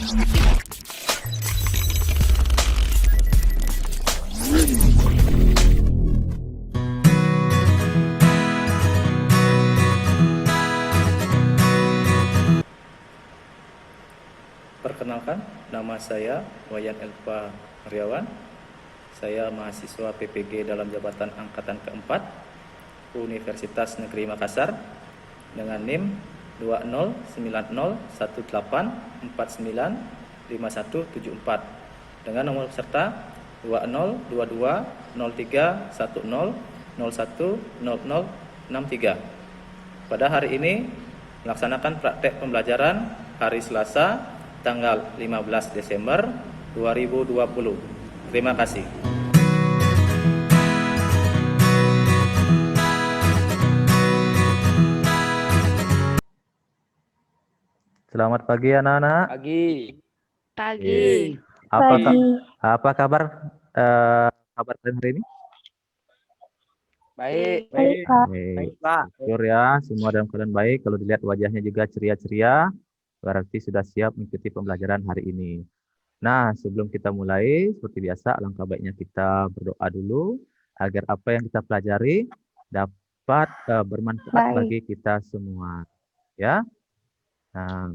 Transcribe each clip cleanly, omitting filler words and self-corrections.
Perkenalkan, nama saya Wayan Elva Aryawan. Saya mahasiswa PPG dalam jabatan angkatan keempat Universitas Negeri Makassar dengan NIM 209018495174 dengan nomor peserta 20220310010063. Pada hari ini melaksanakan praktek pembelajaran hari Selasa tanggal 15 Desember 2020. Terima kasih. Selamat pagi anak-anak. Pagi. Apa kabar kalian hari ini? Baik. Baik, syukur ya, semua dalam keadaan baik. Kalau dilihat wajahnya juga ceria-ceria, berarti sudah siap mengikuti pembelajaran hari ini. Nah, sebelum kita mulai, seperti biasa, alangkah baiknya kita berdoa dulu agar apa yang kita pelajari dapat bermanfaat bagi kita semua. Ya, nah,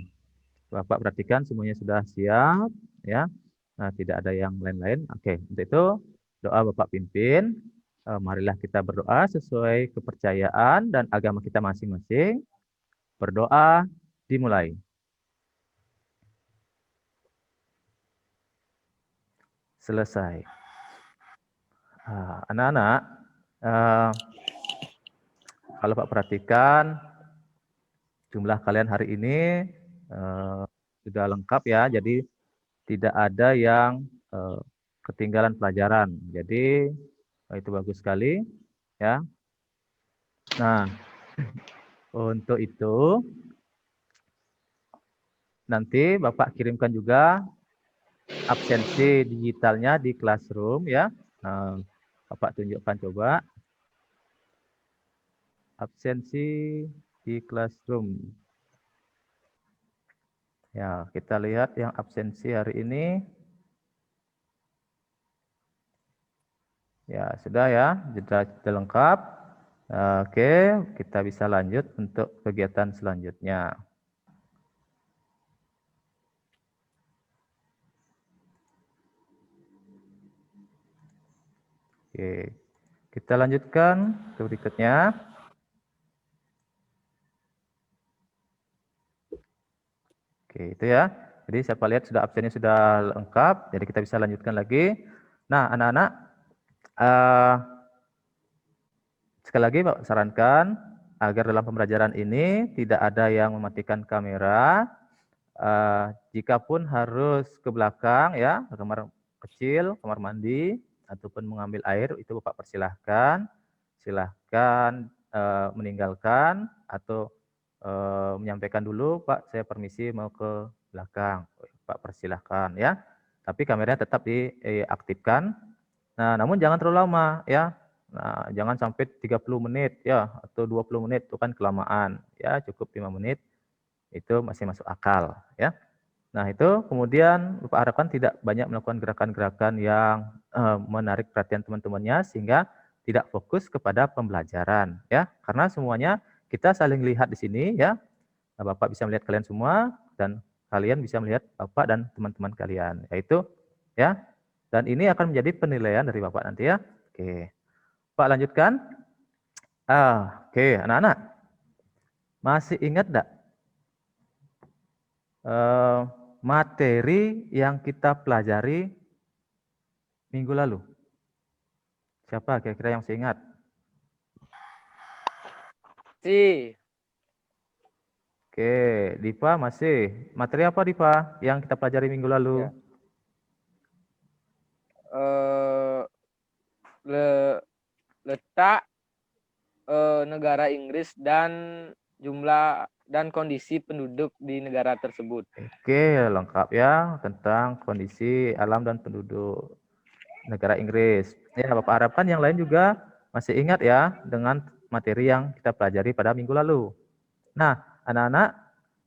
Bapak perhatikan semuanya sudah siap, ya. Nah, tidak ada yang lain-lain. Oke, untuk itu doa Bapak pimpin. Marilah kita berdoa sesuai kepercayaan dan agama kita masing-masing. Berdoa dimulai. Selesai. Anak-anak, kalau Pak perhatikan, jumlah kalian hari ini sudah lengkap ya, jadi tidak ada yang ketinggalan pelajaran. Jadi itu bagus sekali ya. Nah, untuk itu nanti Bapak kirimkan juga absensi digitalnya di Classroom ya. Bapak tunjukkan coba. Absensi di Classroom. Ya, kita lihat yang absensi hari ini. Ya, sudah ya, sudah lengkap. Oke, kita bisa lanjut untuk kegiatan selanjutnya. Oke, kita lanjutkan ke berikutnya. Oke, itu ya. Jadi siapa lihat sudah absennya sudah lengkap, jadi kita bisa lanjutkan lagi. Nah, anak-anak, sekali lagi Pak sarankan agar dalam pembelajaran ini tidak ada yang mematikan kamera. Jikapun harus ke belakang ya, ke kamar kecil, kamar mandi, ataupun mengambil air, itu Bapak persilahkan. Silahkan meninggalkan atau menyampaikan dulu, Pak saya permisi mau ke belakang. Pak persilahkan ya. Tapi kameranya tetap diaktifkan. Nah, namun jangan terlalu lama ya. Nah, jangan sampai 30 menit ya atau 20 menit, itu kan kelamaan ya, cukup 5 menit. Itu masih masuk akal ya. Nah, itu kemudian Bapak harapkan tidak banyak melakukan gerakan-gerakan yang menarik perhatian teman-temannya sehingga tidak fokus kepada pembelajaran ya. Karena semuanya kita saling lihat di sini ya. Nah, Bapak bisa melihat kalian semua dan kalian bisa melihat Bapak dan teman-teman kalian. Yaitu ya. Dan ini akan menjadi penilaian dari Bapak nanti ya. Oke. Pak lanjutkan. Oke, anak-anak. Masih ingat enggak materi yang kita pelajari minggu lalu? Siapa kira-kira yang masih ingat? Oke, Dipa masih. Materi apa Dipa yang kita pelajari minggu lalu? Letak negara Inggris dan jumlah dan kondisi penduduk di negara tersebut. Oke, lengkap ya tentang kondisi alam dan penduduk negara Inggris. Ya, Bapak harapkan yang lain juga masih ingat ya dengan materi yang kita pelajari pada minggu lalu. Nah, anak-anak,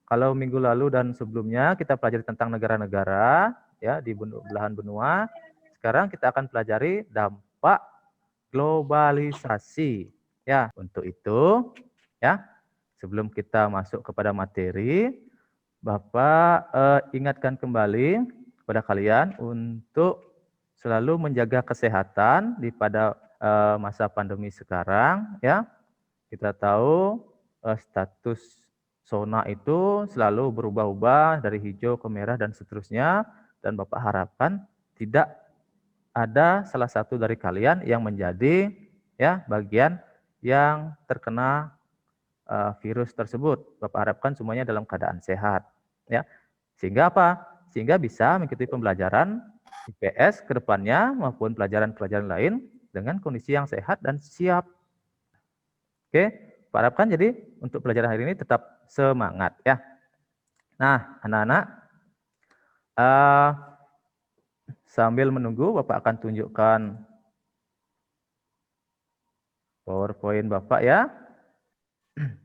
Kalau minggu lalu dan sebelumnya kita pelajari tentang negara-negara ya di belahan benua. Sekarang kita akan pelajari dampak globalisasi. Ya, untuk itu ya, sebelum kita masuk kepada materi, Bapak ingatkan kembali kepada kalian untuk selalu menjaga kesehatan di pada masa pandemi sekarang ya. Kita tahu status zona itu selalu berubah-ubah dari hijau ke merah dan seterusnya, dan Bapak harapkan tidak ada salah satu dari kalian yang menjadi ya bagian yang terkena virus tersebut. Bapak harapkan semuanya dalam keadaan sehat ya. Sehingga apa? Sehingga bisa mengikuti pembelajaran IPS ke depannya maupun pelajaran-pelajaran lain dengan kondisi yang sehat dan siap. Oke, Pak harapkan jadi untuk pelajaran hari ini tetap semangat ya. Nah, anak-anak, sambil menunggu Bapak akan tunjukkan PowerPoint Bapak ya.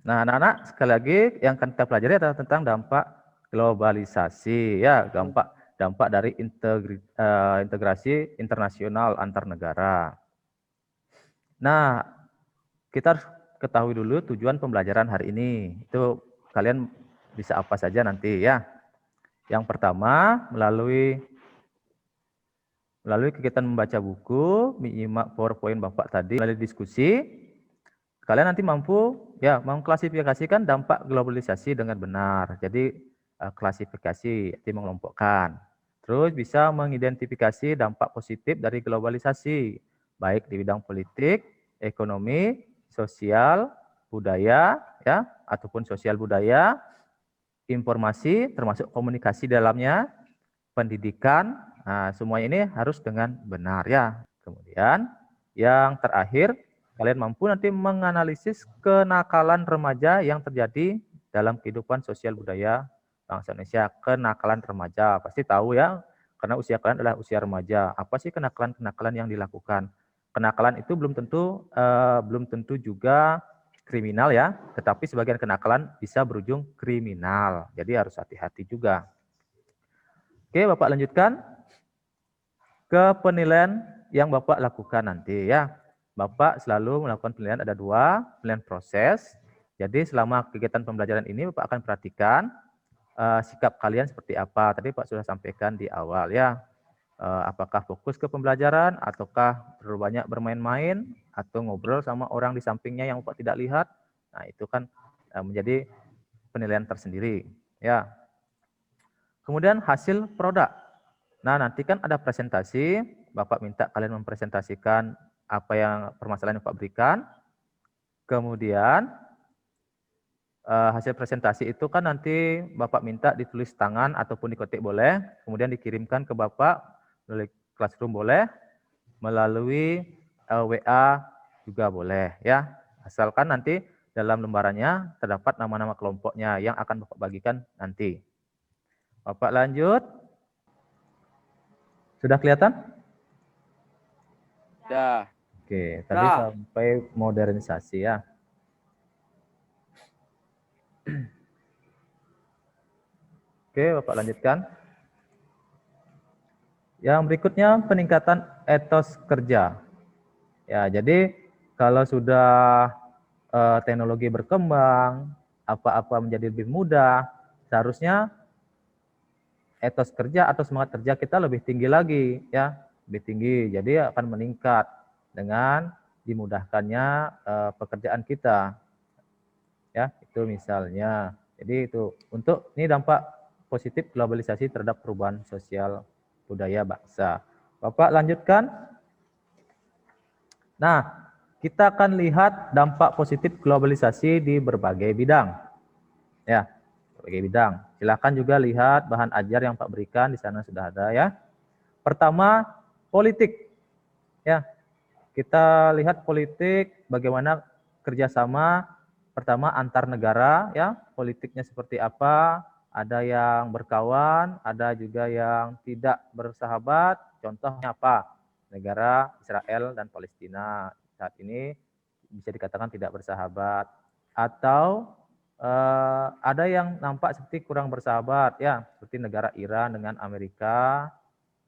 Nah, anak-anak, sekali lagi yang akan kita pelajari adalah tentang dampak globalisasi ya, dampak dari integrasi internasional antar negara. Nah, kita harus ketahui dulu tujuan pembelajaran hari ini. Itu kalian bisa apa saja nanti ya. Yang pertama, melalui kegiatan membaca buku, menyimak PowerPoint Bapak tadi, melalui diskusi, kalian nanti mampu ya mengklasifikasikan dampak globalisasi dengan benar. Jadi klasifikasi, jadi mengelompokkan. Terus bisa mengidentifikasi dampak positif dari globalisasi, baik di bidang politik, ekonomi, sosial, budaya, ya, ataupun sosial budaya, informasi, termasuk komunikasi dalamnya, pendidikan, nah, semuanya ini harus dengan benar ya. Kemudian yang terakhir, kalian mampu nanti menganalisis kenakalan remaja yang terjadi dalam kehidupan sosial budaya bangsa Indonesia. Kenakalan remaja, pasti tahu ya, karena usia kalian adalah usia remaja. Apa sih kenakalan-kenakalan yang dilakukan? Kenakalan itu belum tentu juga kriminal ya, tetapi sebagian kenakalan bisa berujung kriminal. Jadi harus hati-hati juga. Oke, Bapak lanjutkan ke penilaian yang Bapak lakukan nanti ya. Bapak selalu melakukan penilaian, ada 2, penilaian proses. Jadi selama kegiatan pembelajaran ini Bapak akan perhatikan sikap kalian seperti apa. Tadi Pak sudah sampaikan di awal ya. Apakah fokus ke pembelajaran ataukah terlalu banyak bermain-main atau ngobrol sama orang di sampingnya yang Bapak tidak lihat. Nah, itu kan menjadi penilaian tersendiri ya. Kemudian hasil produk. Nah, nanti kan ada presentasi, Bapak minta kalian mempresentasikan apa yang permasalahan yang Bapak berikan. Kemudian hasil presentasi itu kan nanti Bapak minta ditulis tangan ataupun diketik boleh, kemudian dikirimkan ke Bapak melalui Classroom boleh, melalui WA juga boleh ya. Asalkan nanti dalam lembarannya terdapat nama-nama kelompoknya yang akan Bapak bagikan nanti. Bapak lanjut. Sudah kelihatan? Dah. Oke, tadi sampai modernisasi ya. Oke, Bapak lanjutkan. Yang berikutnya peningkatan etos kerja. Ya, jadi kalau sudah teknologi berkembang, apa-apa menjadi lebih mudah, seharusnya etos kerja atau semangat kerja kita lebih tinggi lagi ya, lebih tinggi. Jadi akan meningkat dengan dimudahkannya pekerjaan kita. Ya, itu misalnya. Jadi itu untuk ini dampak positif globalisasi terhadap perubahan sosial budaya bangsa. Bapak lanjutkan. Nah, kita akan lihat dampak positif globalisasi di berbagai bidang. Ya, berbagai bidang. Silakan juga lihat bahan ajar yang Pak berikan di sana sudah ada ya. Pertama, politik. Ya, kita lihat politik bagaimana kerjasama pertama antar negara ya, politiknya seperti apa, ada yang berkawan, ada juga yang tidak bersahabat, contohnya apa? Negara Israel dan Palestina saat ini bisa dikatakan tidak bersahabat, atau ada yang nampak seperti kurang bersahabat ya, seperti negara Iran dengan Amerika,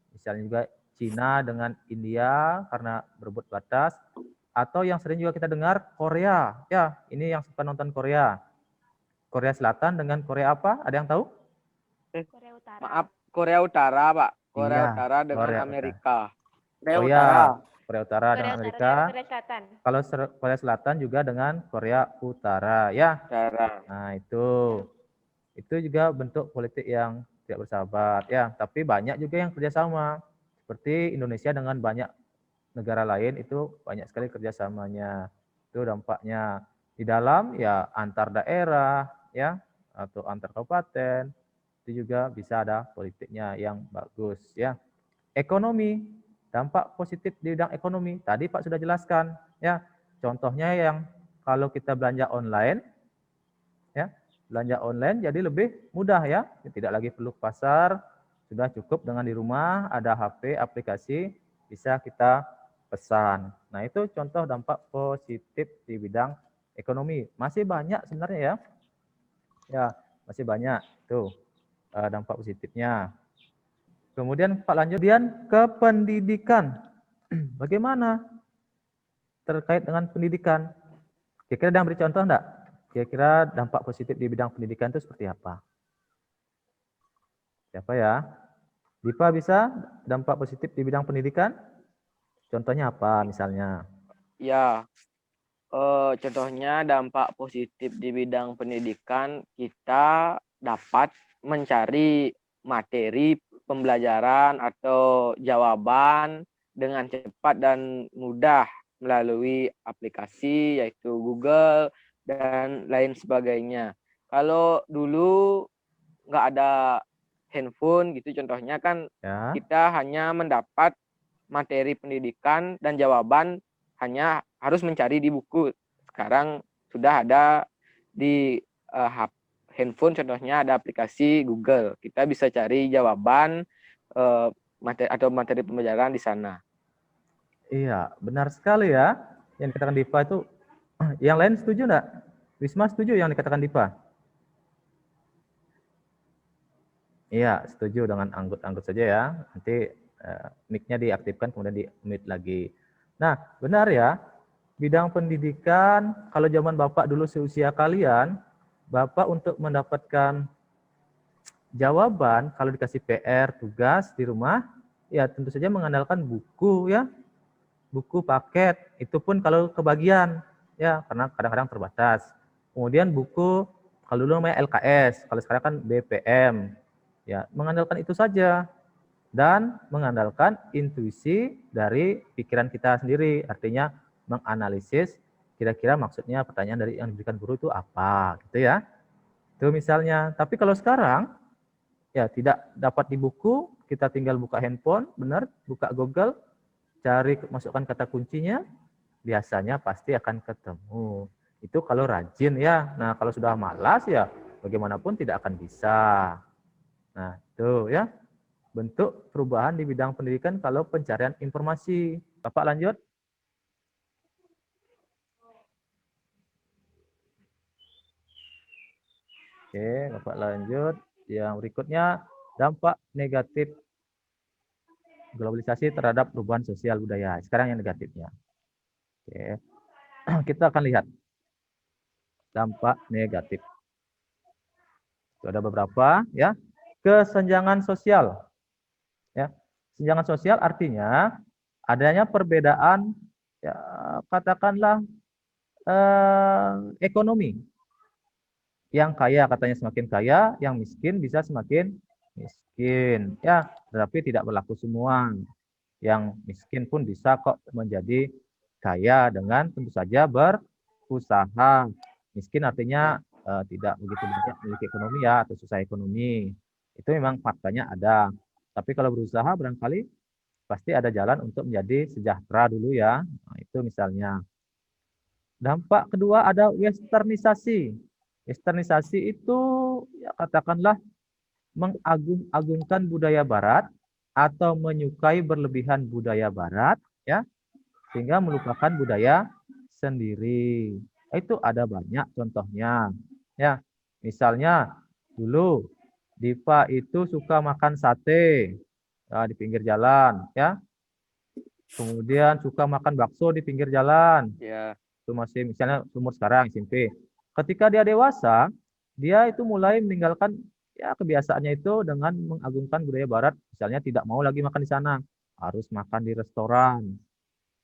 misalnya juga Cina dengan India karena berebut batas, atau yang sering juga kita dengar Korea, ya ini yang suka nonton Korea. Korea Selatan dengan Korea apa? Ada yang tahu? Korea Utara. Maaf, Korea Utara, Pak. Korea Iya, Utara dengan Korea Utara. Amerika. Korea Oh Utara. ya, Korea Utara Korea dengan Utara Amerika. dan Korea Selatan. Kalau Korea Selatan juga dengan Korea Utara, ya. Utara. Nah itu juga bentuk politik yang tidak bersahabat, ya. Tapi banyak juga yang kerjasama, seperti Indonesia dengan banyak negara lain itu banyak sekali kerjasamanya. Itu dampaknya di dalam ya antar daerah, ya, atau antar kabupaten. Itu juga bisa ada politiknya yang bagus, ya. Ekonomi, dampak positif di bidang ekonomi. Tadi Pak sudah jelaskan, ya. Contohnya yang kalau kita belanja online, ya, belanja online jadi lebih mudah ya. Tidak lagi perlu ke pasar, sudah cukup dengan di rumah ada HP, aplikasi bisa kita pesan. Nah, itu contoh dampak positif di bidang ekonomi. Masih banyak sebenarnya ya. Ya, masih banyak tuh dampak positifnya. Kemudian Pak lanjut ke pendidikan. Bagaimana terkait dengan pendidikan? Kira-kira ada yang beri contoh enggak? Kira-kira dampak positif di bidang pendidikan itu seperti apa? Siapa ya? Dipa bisa dampak positif di bidang pendidikan? Contohnya apa misalnya? Ya, contohnya dampak positif di bidang pendidikan, kita dapat mencari materi pembelajaran atau jawaban dengan cepat dan mudah melalui aplikasi yaitu Google dan lain sebagainya. Kalau dulu nggak ada handphone gitu contohnya kan, Ya. kita hanya mendapat materi pendidikan dan jawaban hanya harus mencari di buku. Sekarang sudah ada di handphone, contohnya ada aplikasi Google. Kita bisa cari jawaban materi pembelajaran di sana. Iya, benar sekali ya. Yang dikatakan Dipa itu, yang lain setuju enggak? Wisma setuju yang dikatakan Dipa? Iya, setuju dengan anggut-anggut saja ya. Nanti mic-nya diaktifkan kemudian di-mute lagi. Nah, benar ya. Bidang pendidikan, kalau zaman Bapak dulu seusia kalian, Bapak untuk mendapatkan jawaban kalau dikasih PR, tugas di rumah, ya tentu saja mengandalkan buku ya. Buku paket, itu pun kalau kebagian ya, karena kadang-kadang terbatas. Kemudian buku kalau dulu namanya LKS, kalau sekarang kan BPM. Ya, mengandalkan itu saja dan mengandalkan intuisi dari pikiran kita sendiri. Artinya menganalisis kira-kira maksudnya pertanyaan dari yang diberikan guru itu apa, gitu ya. Itu misalnya. Tapi kalau sekarang ya tidak dapat di buku, kita tinggal buka handphone, benar, buka Google, cari masukkan kata kuncinya, biasanya pasti akan ketemu. Itu kalau rajin ya. Nah, kalau sudah malas ya bagaimanapun tidak akan bisa. Nah, itu ya bentuk perubahan di bidang pendidikan kalau pencarian informasi. Bapak lanjut. Oke, Bapak lanjut. Yang berikutnya, dampak negatif globalisasi terhadap perubahan sosial budaya. Sekarang yang negatifnya. Oke. Kita akan lihat dampak negatif. Itu ada beberapa ya. Kesenjangan sosial. Ya. Kesenjangan sosial artinya adanya perbedaan ya katakanlah ekonomi. Yang kaya katanya semakin kaya, yang miskin bisa semakin miskin. Ya, tetapi tidak berlaku semua. Yang miskin pun bisa kok menjadi kaya dengan tentu saja berusaha. Miskin artinya tidak begitu banyak memiliki ekonomi ya, atau susah ekonomi. Itu memang faktanya ada. Tapi kalau berusaha barangkali pasti ada jalan untuk menjadi sejahtera dulu ya. Nah, itu misalnya. Dampak kedua ada westernisasi. Westernisasi itu ya katakanlah mengagung-agungkan budaya barat atau menyukai berlebihan budaya barat ya sehingga melupakan budaya sendiri. Itu ada banyak contohnya. Ya, misalnya dulu Dipa itu suka makan sate di pinggir jalan, ya. Kemudian suka makan bakso di pinggir jalan. Ya. Itu masih misalnya umur sekarang SMP. Ketika dia dewasa, dia itu mulai meninggalkan ya kebiasaannya itu dengan mengagungkan budaya barat, misalnya tidak mau lagi makan di sana, harus makan di restoran.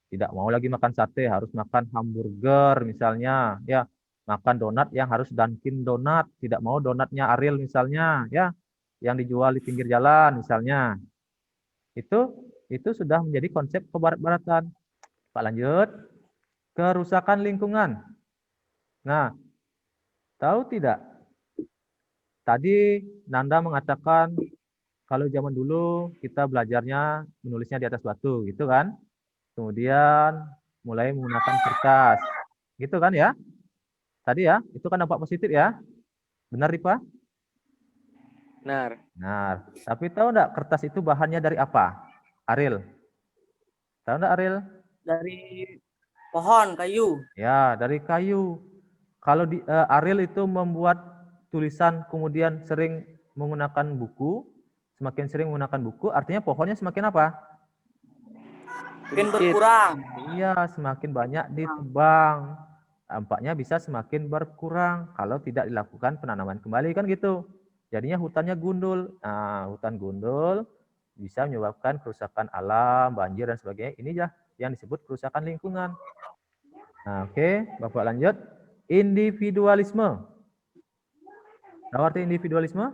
Tidak mau lagi makan sate, harus makan hamburger misalnya, ya. Makan donat yang harus Dunkin Donat, tidak mau donatnya Ariel misalnya, ya. Yang dijual di pinggir jalan misalnya. Itu sudah menjadi konsep kebarat-baratan. Pak lanjut, kerusakan lingkungan. Nah, tahu tidak? Tadi Nanda mengatakan kalau zaman dulu kita belajarnya menulisnya di atas batu, gitu kan? Kemudian mulai menggunakan kertas, gitu kan ya? Tadi ya, itu kan dampak positif ya? Benar, Ripa? Benar. Benar. Tapi tahu enggak kertas itu bahannya dari apa? Ariel. Tahu enggak Ariel? Dari pohon, kayu. Ya, dari kayu. Kalau Ariel itu membuat tulisan kemudian sering menggunakan buku, semakin sering menggunakan buku, artinya pohonnya semakin apa? Mungkin berkurang. Iya, semakin banyak ditebang. Dampaknya bisa semakin berkurang kalau tidak dilakukan penanaman kembali kan gitu. Jadinya hutannya gundul. Nah, hutan gundul bisa menyebabkan kerusakan alam, banjir dan sebagainya. Ini ya yang disebut kerusakan lingkungan. Nah, oke, Bapak lanjut. Individualisme. Tahu arti individualisme?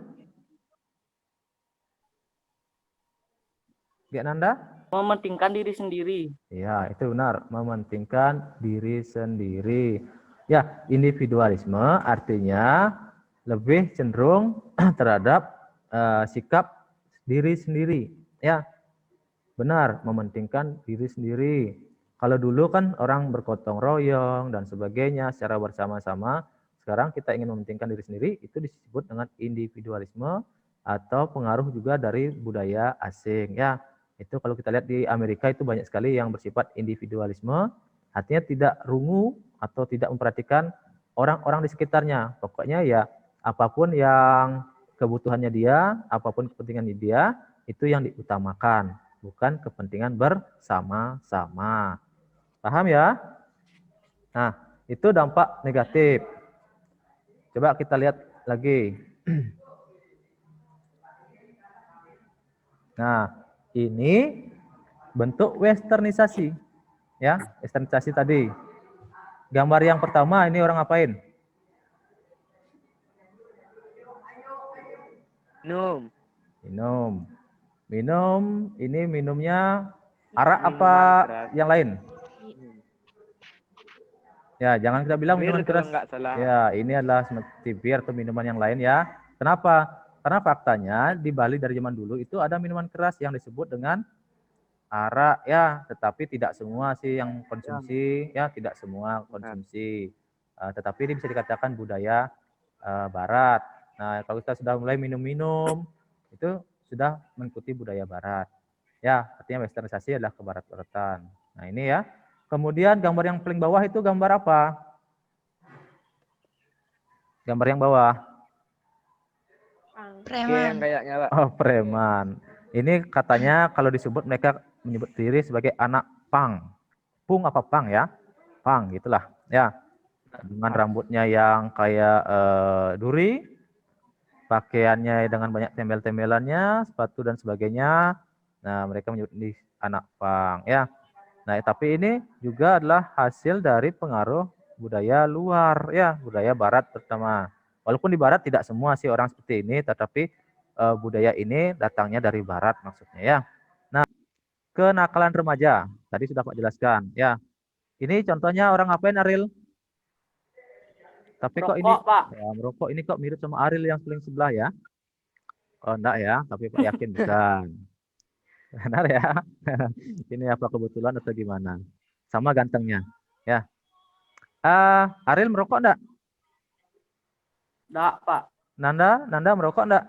Gak Nanda? Mementingkan diri sendiri. Ya, itu benar. Mementingkan diri sendiri. Ya, individualisme artinya lebih cenderung terhadap sikap diri sendiri. Ya, benar. Mementingkan diri sendiri. Kalau dulu kan orang bergotong royong dan sebagainya secara bersama-sama. Sekarang kita ingin mementingkan diri sendiri, itu disebut dengan individualisme atau pengaruh juga dari budaya asing. Ya, itu kalau kita lihat di Amerika itu banyak sekali yang bersifat individualisme, artinya tidak rungu atau tidak memperhatikan orang-orang di sekitarnya. Pokoknya ya apapun yang kebutuhannya dia, apapun kepentingannya dia, itu yang diutamakan, bukan kepentingan bersama-sama. Paham ya? Nah, itu dampak negatif. Coba kita lihat lagi. Nah, ini bentuk westernisasi. Ya, westernisasi tadi. Gambar yang pertama ini orang ngapain? Minum. Minum. Minum, ini minumnya arak apa keras. yang lain? Ya, jangan kita bilang Bir minuman kalau keras. nggak salah. Ya, ini adalah seperti bir atau minuman yang lain ya. Kenapa? Karena faktanya di Bali dari zaman dulu itu ada minuman keras yang disebut dengan arak ya, tetapi tidak semua sih yang konsumsi ya, tidak semua konsumsi. Tetapi ini bisa dikatakan budaya barat. Nah, kalau kita sudah mulai minum-minum itu sudah mengikuti budaya barat. Ya, artinya westernisasi adalah kebarat-baratan. Nah, ini ya. Kemudian gambar yang paling bawah itu gambar apa? Gambar yang bawah. Preman. Kayaknya, Pak. Oh, preman. Ini katanya kalau disebut mereka menyebut diri sebagai anak pang. Pung apa pang ya? Pang gitulah. Ya. Dengan rambutnya yang kayak duri, pakaiannya dengan banyak tembel-tembelannya, sepatu dan sebagainya. Nah, mereka menyebut ini anak pang ya. Nah, tapi ini juga adalah hasil dari pengaruh budaya luar ya, budaya barat terutama. Walaupun di barat tidak semua sih orang seperti ini, tetapi budaya ini datangnya dari barat maksudnya ya. Nah, kenakalan remaja. Tadi sudah Pak jelaskan ya. Ini contohnya orang ngapain Ariel? Tapi kok ini Pak. Ya, merokok ini kok mirip sama Ariel yang paling sebelah ya? Oh, enggak ya, tapi Pak yakin bukan. Benar ya? Ini apa kebetulan atau gimana? Sama gantengnya. Ya. Ariel merokok enggak? Enggak, Pak. Nanda merokok enggak?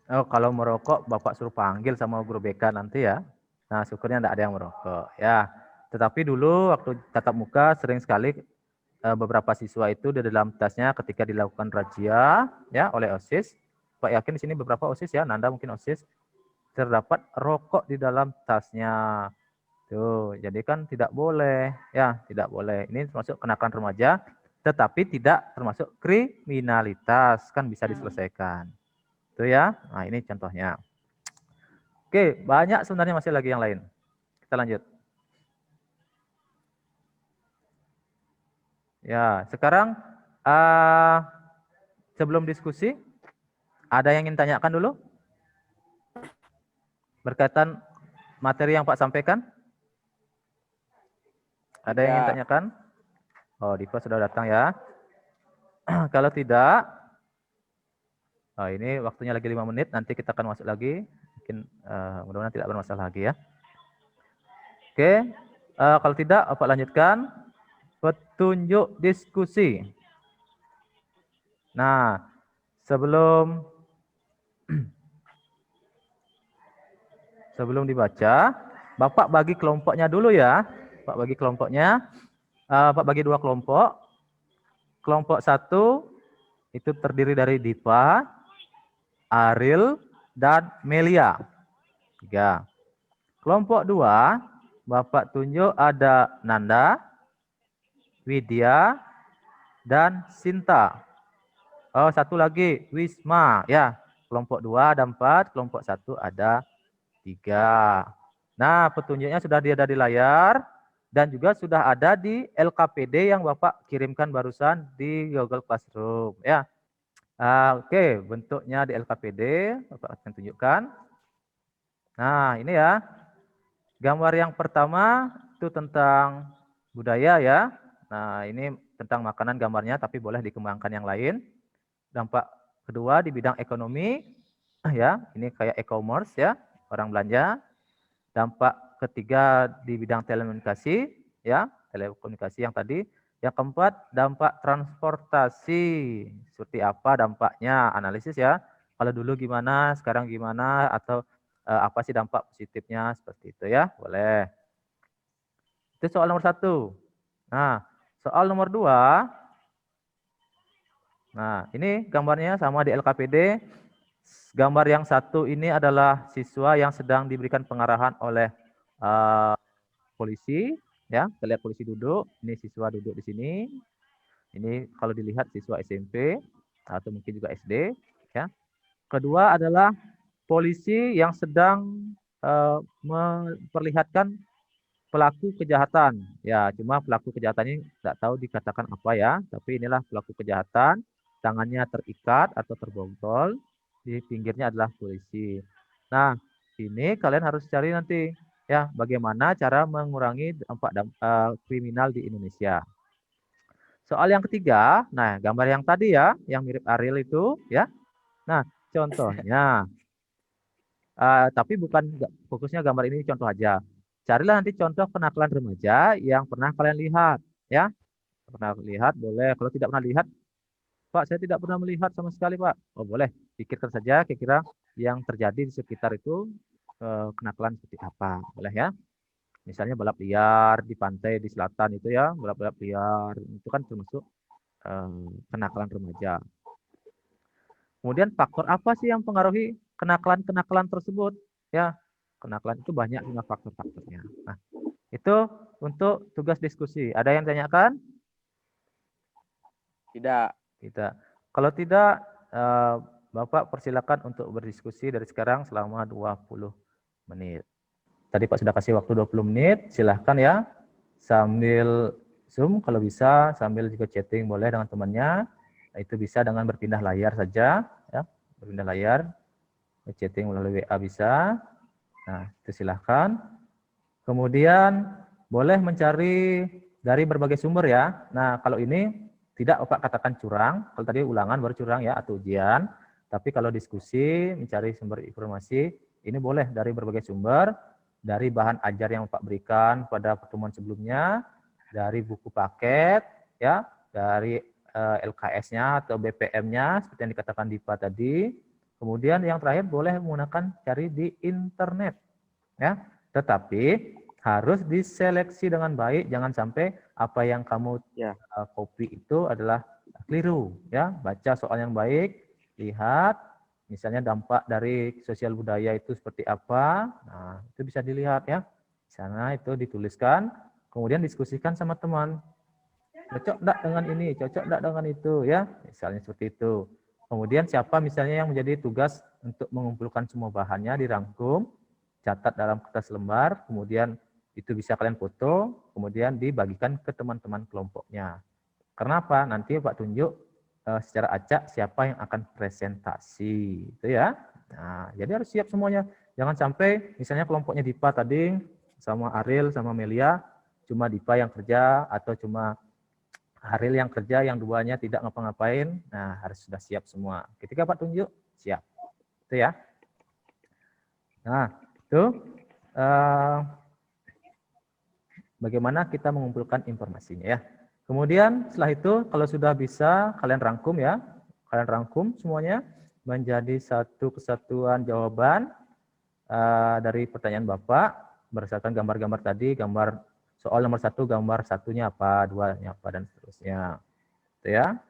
Oh, kalau merokok Bapak suruh panggil sama guru BK nanti ya. Nah, syukurnya enggak ada yang merokok ya. Tetapi dulu waktu tatap muka sering sekali beberapa siswa itu di dalam tasnya ketika dilakukan razia ya oleh OSIS. Pak yakin di sini beberapa OSIS ya, Nanda mungkin OSIS, terdapat rokok di dalam tasnya. Tuh, jadi kan tidak boleh ya, tidak boleh. Ini termasuk kenakalan remaja, tetapi tidak termasuk kriminalitas, kan bisa diselesaikan. Itu ya. Nah, ini contohnya. Oke, banyak sebenarnya masih lagi yang lain. Kita lanjut. Ya, sekarang sebelum diskusi, ada yang ingin tanyakan dulu? Berkaitan materi yang Pak sampaikan? Ada yang ingin tanyakan? Oh, Diva sudah datang ya. Kalau tidak, oh, ini waktunya lagi 5 menit, nanti kita akan masuk lagi. Mungkin mudah-mudahan tidak bermasalah lagi ya. Oke, kalau tidak, Pak lanjutkan. Petunjuk diskusi. Nah, sebelum dibaca, Bapak bagi kelompoknya dulu ya. Pak bagi kelompoknya. Pak bagi 2 kelompok. Kelompok 1 itu terdiri dari Diva, Aril, dan Melia. 3. Kelompok 2, Bapak tunjuk ada Nanda, Widya, dan Sinta. Oh, satu lagi, Wisma. Ya, kelompok 2 ada 4, kelompok 1 ada 3. Nah, petunjuknya sudah ada di layar dan juga sudah ada di LKPD yang Bapak kirimkan barusan di Google Classroom. Ya, oke, bentuknya di LKPD Bapak akan tunjukkan. Nah, ini ya. Gambar yang pertama itu tentang budaya ya. Nah, ini tentang makanan gambarnya, tapi boleh dikembangkan yang lain. Dampak kedua di bidang ekonomi, ya, ini kayak e-commerce ya, orang belanja. Dampak ketiga di bidang telekomunikasi, ya, telekomunikasi yang tadi. Yang keempat, dampak transportasi, seperti apa dampaknya, analisis ya. Kalau dulu gimana, sekarang gimana, atau apa sih dampak positifnya, seperti itu ya, boleh. Itu soal nomor 1. Nah, soal nomor 2, nah ini gambarnya sama di LKPD. Gambar yang satu ini adalah siswa yang sedang diberikan pengarahan oleh polisi, ya. Kita lihat polisi duduk, ini siswa duduk di sini. Ini kalau dilihat siswa SMP atau mungkin juga SD, ya. Kedua adalah polisi yang sedang memperlihatkan pelaku kejahatan. Ya, cuma pelaku kejahatan ini tidak tahu dikatakan apa ya, tapi inilah pelaku kejahatan, tangannya terikat atau terbongkol, di pinggirnya adalah polisi. Nah, ini kalian harus cari nanti ya, bagaimana cara mengurangi dampak kriminal di Indonesia. Soal yang ketiga, nah gambar yang tadi ya, yang mirip Ariel itu ya. Nah, contohnya, tapi bukan fokusnya gambar ini contoh aja. Carilah nanti contoh kenakalan remaja yang pernah kalian lihat, ya. Pernah lihat, boleh. Kalau tidak pernah lihat, Pak, saya tidak pernah melihat sama sekali, Pak. Oh, boleh. Pikirkan saja kira-kira yang terjadi di sekitar itu kenakalan seperti apa, boleh ya. Misalnya balap liar di pantai di selatan itu ya, balap liar itu kan termasuk kenakalan remaja. Kemudian faktor apa sih yang mempengaruhi kenakalan-kenakalan tersebut? Ya, kenakalan itu banyak dengan faktor-faktornya. Nah, itu untuk tugas diskusi. Ada yang tanyakan? Tidak. Tidak. Kalau tidak, Bapak persilakan untuk berdiskusi dari sekarang selama 20 menit. Tadi Pak sudah kasih waktu 20 menit, silahkan ya. Sambil Zoom kalau bisa, sambil juga chatting boleh dengan temannya. Nah, itu bisa dengan berpindah layar saja, ya, berpindah layar, chatting melalui WA bisa. Nah, itu silahkan. Kemudian boleh mencari dari berbagai sumber ya. Nah, kalau ini tidak Bapak katakan curang, kalau tadi ulangan baru curang ya atau ujian. Tapi kalau diskusi, mencari sumber informasi, ini boleh dari berbagai sumber, dari bahan ajar yang Bapak berikan pada pertemuan sebelumnya, dari buku paket, ya, dari LKS-nya atau BPM-nya seperti yang dikatakan Dipa tadi. Kemudian yang terakhir boleh menggunakan cari di internet, ya. Tetapi harus diseleksi dengan baik, jangan sampai apa yang kamu Ya. copy itu adalah keliru, ya. Baca soal yang baik, lihat misalnya dampak dari sosial budaya itu seperti apa. Nah, itu bisa dilihat ya. Di sana itu dituliskan, kemudian diskusikan sama teman. Cocok enggak dengan ini, cocok enggak dengan itu ya. Misalnya seperti itu. Kemudian siapa misalnya yang menjadi tugas untuk mengumpulkan semua bahannya dirangkum, catat dalam kertas lembar, kemudian itu bisa kalian foto, kemudian dibagikan ke teman-teman kelompoknya. Karena apa? Nanti Pak tunjuk secara acak siapa yang akan presentasi, itu ya. Nah, jadi harus siap semuanya. Jangan sampai misalnya kelompoknya Dipa tadi sama Ariel sama Melia, cuma Dipa yang kerja atau cuma Ariel yang kerja, yang duanya tidak ngapa-ngapain. Nah, harus sudah siap semua. Ketika Pak tunjuk, siap. Itu ya. Nah, itu bagaimana kita mengumpulkan informasinya ya. Kemudian setelah itu kalau sudah bisa kalian rangkum ya. Kalian rangkum semuanya menjadi satu kesatuan jawaban dari pertanyaan Bapak berdasarkan gambar-gambar tadi, gambar soal nomor 1, gambar satunya apa, 2-nya apa, dan seterusnya. Itu ya.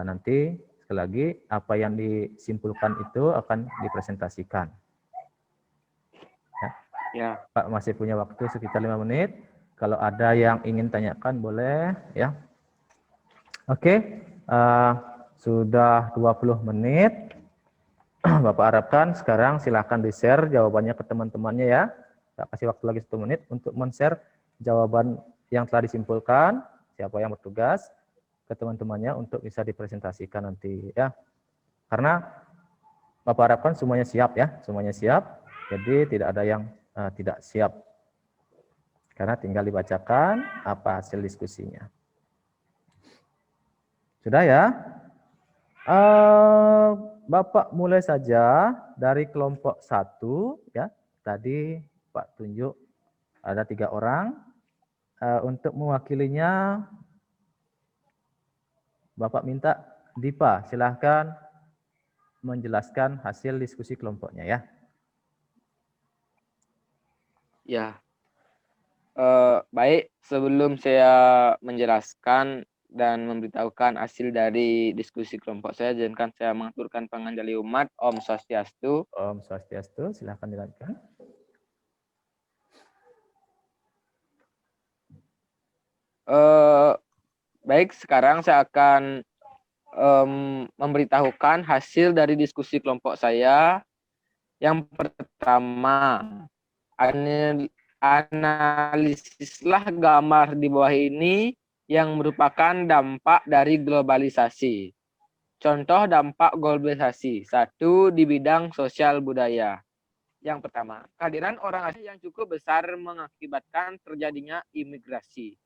Nanti sekali lagi apa yang disimpulkan itu akan dipresentasikan. Ya. Pak masih punya waktu sekitar 5 menit. Kalau ada yang ingin tanyakan boleh ya. Oke, sudah 20 menit. Bapak harapkan sekarang silahkan di-share jawabannya ke teman-temannya ya. Saya kasih waktu lagi 1 menit untuk men-share jawaban yang telah disimpulkan, siapa yang bertugas, ke teman-temannya untuk bisa dipresentasikan nanti ya. Karena Bapak harapkan semuanya siap ya, semuanya siap. Jadi tidak ada yang tidak siap. Karena tinggal dibacakan apa hasil diskusinya. Sudah ya? Bapak mulai saja dari kelompok 1 ya. Tadi Pak tunjuk ada 3 orang. Untuk mewakilinya Bapak minta Dipa, silahkan menjelaskan hasil diskusi kelompoknya ya. Ya. Baik, sebelum saya menjelaskan dan memberitahukan hasil dari diskusi kelompok saya, izinkan saya mengaturkan panganjali umat. Om Swastiastu. Om Swastiastu, silahkan dilanjutkan. Baik, sekarang saya akan memberitahukan hasil dari diskusi kelompok saya. Yang pertama, analisislah gambar di bawah ini yang merupakan dampak dari globalisasi. Contoh dampak globalisasi. 1, di bidang sosial budaya. Yang pertama, kehadiran orang asing yang cukup besar mengakibatkan terjadinya imigrasi.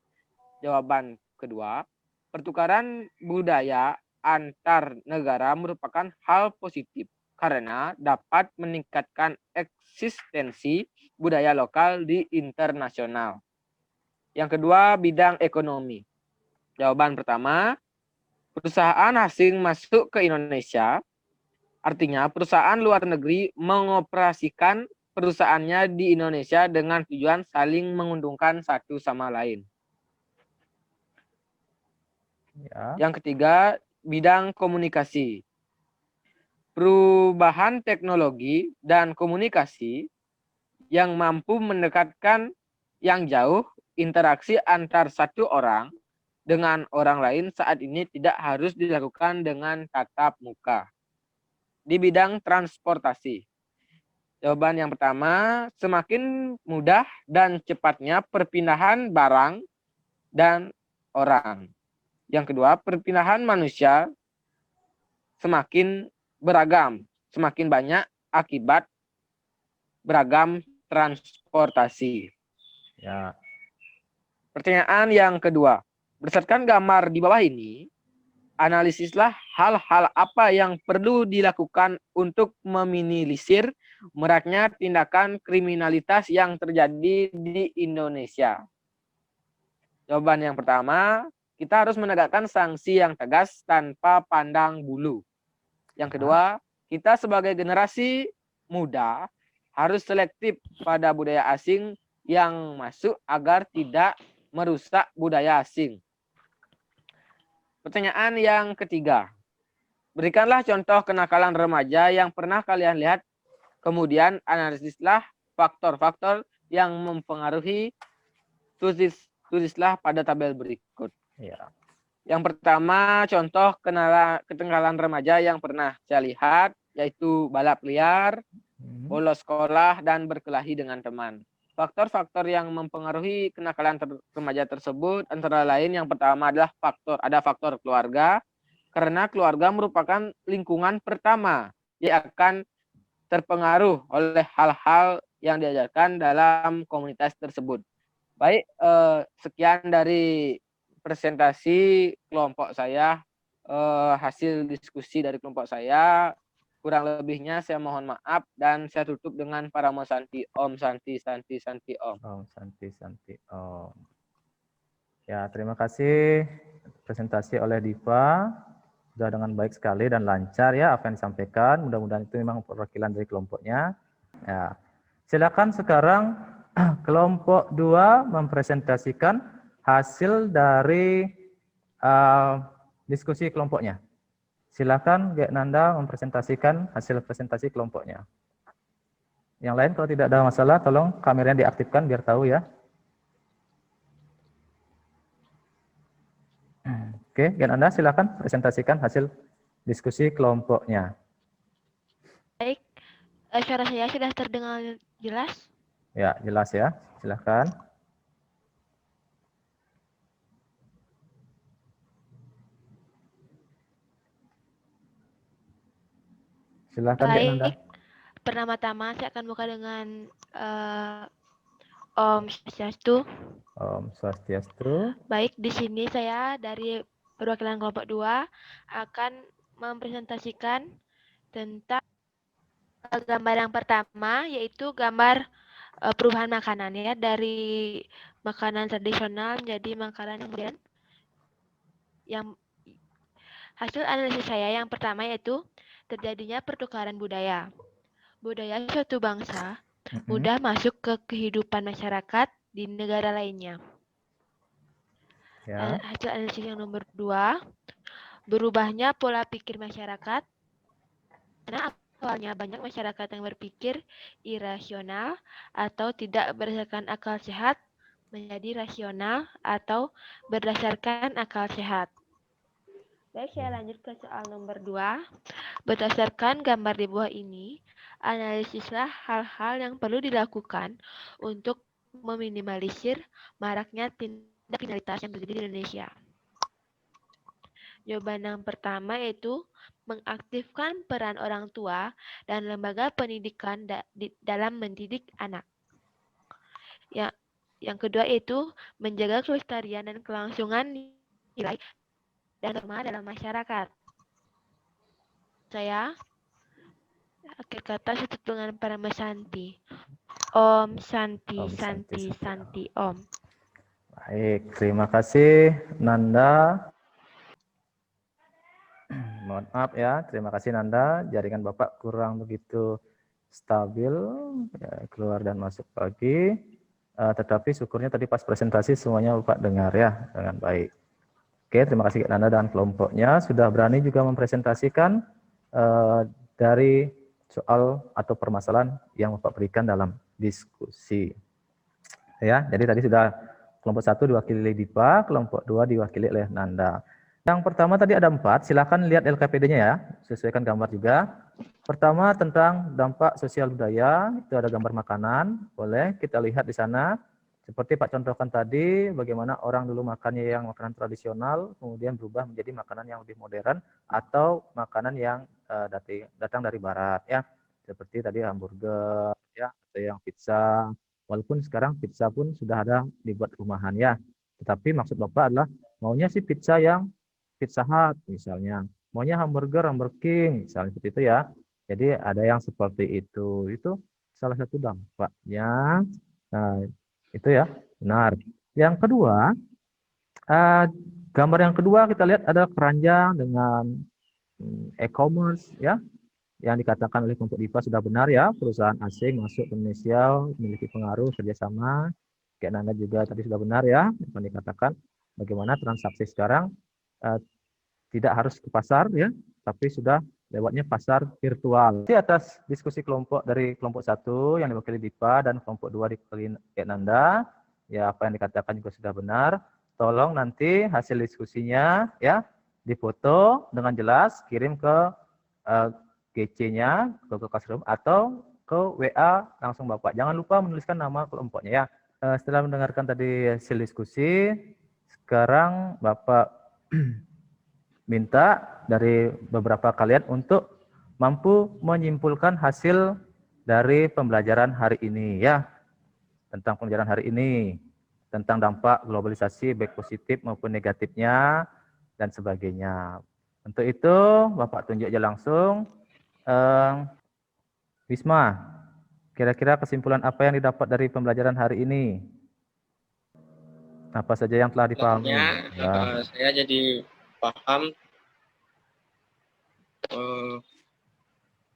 Jawaban kedua, pertukaran budaya antar negara merupakan hal positif karena dapat meningkatkan eksistensi budaya lokal di internasional. Yang kedua, bidang ekonomi. Jawaban pertama, perusahaan asing masuk ke Indonesia, artinya perusahaan luar negeri mengoperasikan perusahaannya di Indonesia dengan tujuan saling menguntungkan satu sama lain. Ya. Yang ketiga, bidang komunikasi. Perubahan teknologi dan komunikasi yang mampu mendekatkan yang jauh, interaksi antar satu orang dengan orang lain saat ini tidak harus dilakukan dengan tatap muka. Di bidang transportasi. Jawaban yang pertama, semakin mudah dan cepatnya perpindahan barang dan orang. Yang kedua, perpindahan manusia semakin beragam, semakin banyak akibat beragam transportasi. Ya. Pertanyaan yang kedua, berdasarkan gambar di bawah ini, analisislah hal-hal apa yang perlu dilakukan untuk meminimalisir maraknya tindakan kriminalitas yang terjadi di Indonesia. Jawaban yang pertama, kita harus menegakkan sanksi yang tegas tanpa pandang bulu. Yang kedua, kita sebagai generasi muda harus selektif pada budaya asing yang masuk agar tidak merusak budaya asing. Pertanyaan yang ketiga. Berikanlah contoh kenakalan remaja yang pernah kalian lihat, kemudian analisislah faktor-faktor yang mempengaruhi, tulislah pada tabel berikut. Ya. Yang pertama, contoh kenakalan remaja yang pernah saya lihat, yaitu balap liar, bolos sekolah, dan berkelahi dengan teman. Faktor-faktor yang mempengaruhi kenakalan remaja tersebut antara lain yang pertama adalah ada faktor keluarga, karena keluarga merupakan lingkungan pertama yang akan terpengaruh oleh hal-hal yang diajarkan dalam komunitas tersebut. Baik, sekian dari presentasi kelompok saya, hasil diskusi dari kelompok saya. Kurang lebihnya saya mohon maaf dan saya tutup dengan Paramo Santi Om, Santi Santi Santi Om. Om Santi Santi Om. Ya, terima kasih presentasi oleh Diva. Sudah dengan baik sekali dan lancar ya apa yang disampaikan. Mudah-mudahan itu memang perwakilan dari kelompoknya. Ya. Silakan sekarang kelompok 2 mempresentasikan hasil dari diskusi kelompoknya. Silakan Gek Nanda mempresentasikan hasil presentasi kelompoknya. Yang lain kalau tidak ada masalah, tolong kameranya diaktifkan biar tahu ya. Oke, Gek Nanda silakan presentasikan hasil diskusi kelompoknya. Baik, suara saya sudah terdengar jelas? Ya, jelas ya. Silakan. Silakan Gek Nanda. Baik, pertama-tama saya akan buka dengan Om Swastiastu. Om Swastiastu. Baik, di sini saya dari perwakilan kelompok 2 akan mempresentasikan tentang gambar yang pertama, yaitu gambar perubahan makanan ya, dari makanan tradisional menjadi makanan yang modern. Yang hasil analisis saya yang pertama yaitu terjadinya pertukaran budaya. Budaya suatu bangsa mudah masuk ke kehidupan masyarakat di negara lainnya. Ya. Hasil analisis yang nomor 2, berubahnya pola pikir masyarakat. Karena awalnya banyak masyarakat yang berpikir irasional atau tidak berdasarkan akal sehat menjadi rasional atau berdasarkan akal sehat. Baik, saya lanjut ke soal nomor 2. Berdasarkan gambar di bawah ini, analisislah hal-hal yang perlu dilakukan untuk meminimalisir maraknya tindak kriminalitas yang terjadi di Indonesia. Jawaban yang pertama yaitu mengaktifkan peran orang tua dan lembaga pendidikan dalam mendidik anak. Yang kedua yaitu menjaga kelestarian dan kelangsungan nilai dan norma dalam masyarakat. Saya akhir kata saya tutup dengan Paramo Santi. Om Santi, Om Santi, Santi, Santi, Om. Baik, terima kasih Nanda. Mohon maaf ya, terima kasih Nanda. Jaringan Bapak kurang begitu stabil, ya, keluar dan masuk lagi. Tetapi syukurnya tadi pas presentasi semuanya Bapak dengar ya dengan baik. Oke, terima kasih Nanda dan kelompoknya sudah berani juga mempresentasikan dari soal atau permasalahan yang Bapak berikan dalam diskusi. Ya, jadi tadi sudah kelompok 1 diwakili Diva, kelompok 2 diwakili oleh Nanda. Yang pertama tadi ada 4, silakan lihat LKPD-nya ya, sesuaikan gambar juga. Pertama tentang dampak sosial budaya, itu ada gambar makanan, boleh kita lihat di sana. Seperti Pak contohkan tadi, bagaimana orang dulu makannya yang makanan tradisional, kemudian berubah menjadi makanan yang lebih modern, atau makanan yang datang dari barat, ya. Seperti tadi hamburger, ya, atau yang pizza. Walaupun sekarang pizza pun sudah ada dibuat rumahan, ya. Tetapi maksud Bapak adalah, maunya sih pizza yang Pizza Hut misalnya. Maunya hamburger, Burger King, misalnya seperti itu ya. Jadi ada yang seperti itu. Itu salah satu dampaknya. Nah, itu ya, benar. Yang kedua, gambar yang kedua kita lihat ada keranjang dengan e-commerce ya. yang dikatakan oleh kelompok DIPA sudah benar ya, perusahaan asing masuk ke Indonesia memiliki pengaruh kerjasama. Kayak Nanda juga tadi sudah benar ya, yang dikatakan bagaimana transaksi sekarang tidak harus ke pasar ya, tapi sudah lewatnya pasar virtual. Di atas diskusi kelompok dari kelompok 1 yang diwakili DIPA dan kelompok 2 diwakili Kayak Nanda, ya apa yang dikatakan juga sudah benar. Tolong nanti hasil diskusinya ya difoto dengan jelas, kirim ke GC-nya, Google Classroom, atau ke WA langsung Bapak. Jangan lupa menuliskan nama kelompoknya ya. Setelah mendengarkan tadi hasil diskusi, sekarang Bapak minta dari beberapa kalian untuk mampu menyimpulkan hasil dari pembelajaran hari ini ya. Tentang pembelajaran hari ini, tentang dampak globalisasi baik positif maupun negatifnya dan sebagainya. Untuk itu Bapak tunjuk aja langsung. Wisma, kira-kira kesimpulan apa yang didapat dari pembelajaran hari ini? Apa saja yang telah dipahami? Ya. Saya jadi paham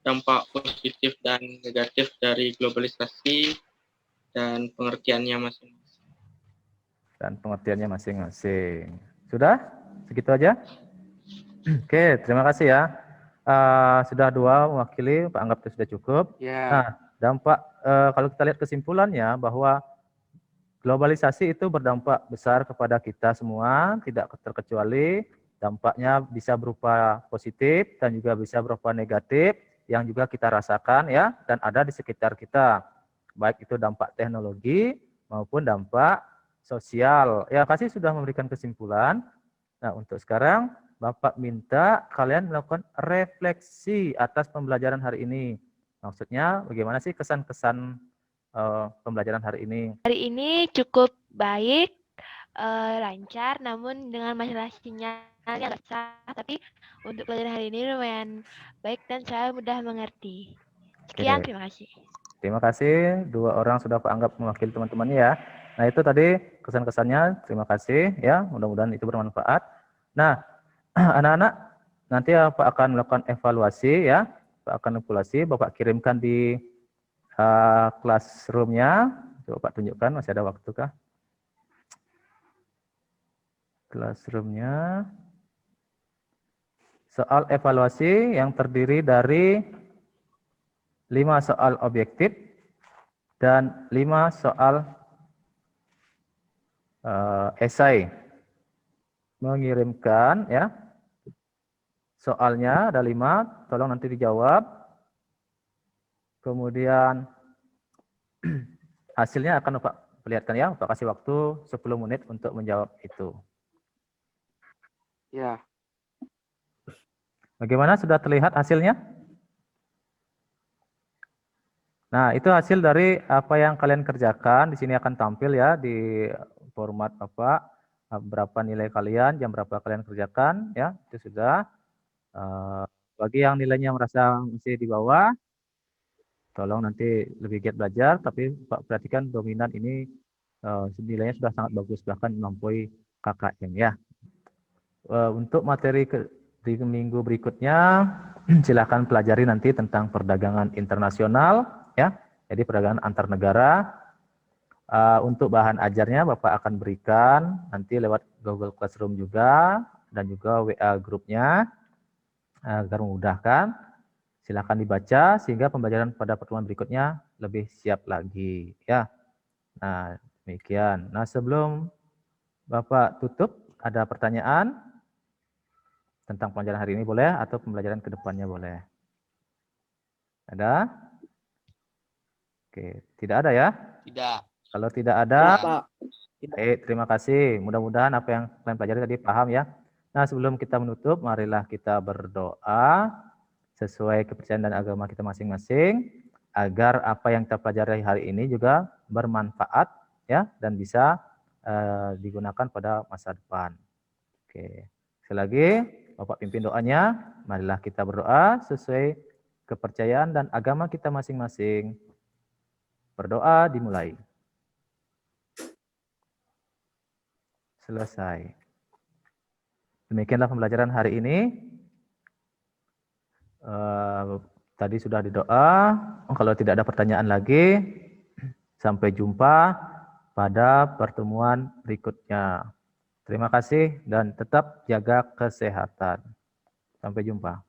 dampak positif dan negatif dari globalisasi dan pengertiannya masing-masing. Dan pengertiannya masing-masing. Sudah? Segitu aja? Oke, terima kasih ya. Sudah 2 mewakili, Pak anggap itu sudah cukup. Ya. Nah, dampak kalau kita lihat kesimpulannya bahwa globalisasi itu berdampak besar kepada kita semua, tidak terkecuali dampaknya bisa berupa positif dan juga bisa berupa negatif yang juga kita rasakan ya dan ada di sekitar kita. Baik itu dampak teknologi maupun dampak sosial. Ya, kasih sudah memberikan kesimpulan. Nah, untuk sekarang Bapak minta kalian melakukan refleksi atas pembelajaran hari ini. Maksudnya bagaimana sih kesan-kesan pembelajaran hari ini? Hari ini cukup baik, lancar, namun dengan masalah sinyal yang agak sah, tapi untuk pelajaran hari ini lumayan baik dan saya mudah mengerti. Sekian, terima kasih. Terima kasih, 2 orang sudah Pak anggap mewakili teman-temannya ya. Nah itu tadi kesan-kesannya, terima kasih ya, mudah-mudahan itu bermanfaat. Nah anak-anak nanti Pak akan melakukan evaluasi ya, Pak akan evaluasi, Bapak kirimkan di classroom-nya, coba Pak tunjukkan, masih ada waktu kah? Classroom-nya, soal evaluasi yang terdiri dari 5 soal objektif dan 5 soal esai. Mengirimkan ya. Soalnya ada 5, tolong nanti dijawab. Kemudian hasilnya akan Bapak perlihatkan ya, Bapak kasih waktu 10 menit untuk menjawab itu. Ya. Bagaimana, sudah terlihat hasilnya? Nah, itu hasil dari apa yang kalian kerjakan. Di sini akan tampil ya di format Bapak, berapa nilai kalian, jam berapa kalian kerjakan, ya itu sudah. Bagi yang nilainya merasa masih di bawah, tolong nanti lebih giat belajar, tapi Pak perhatikan dominan ini nilainya sudah sangat bagus, bahkan melampaui KKM ya. Untuk materi di minggu berikutnya, silakan pelajari nanti tentang perdagangan internasional, ya. Jadi perdagangan antar negara. Untuk bahan ajarnya Bapak akan berikan nanti lewat Google Classroom juga dan juga WA grupnya agar memudahkan. Silakan dibaca sehingga pembelajaran pada pertemuan berikutnya lebih siap lagi, ya. Nah, demikian. Nah, sebelum Bapak tutup, ada pertanyaan tentang pembelajaran hari ini boleh atau pembelajaran ke depannya boleh? Ada? Oke, tidak ada ya? Tidak. Kalau tidak ada, Pak. terima kasih. Mudah-mudahan apa yang kalian pelajari tadi paham ya. Nah, sebelum kita menutup, marilah kita berdoa sesuai kepercayaan dan agama kita masing-masing agar apa yang kita pelajari hari ini juga bermanfaat ya dan bisa digunakan pada masa depan. Oke. Sekali lagi, Bapak pimpin doanya. Marilah kita berdoa sesuai kepercayaan dan agama kita masing-masing. Berdoa dimulai. Selesai. Demikianlah pembelajaran hari ini. Tadi sudah didoa. Kalau tidak ada pertanyaan lagi, sampai jumpa pada pertemuan berikutnya. Terima kasih dan tetap jaga kesehatan. Sampai jumpa.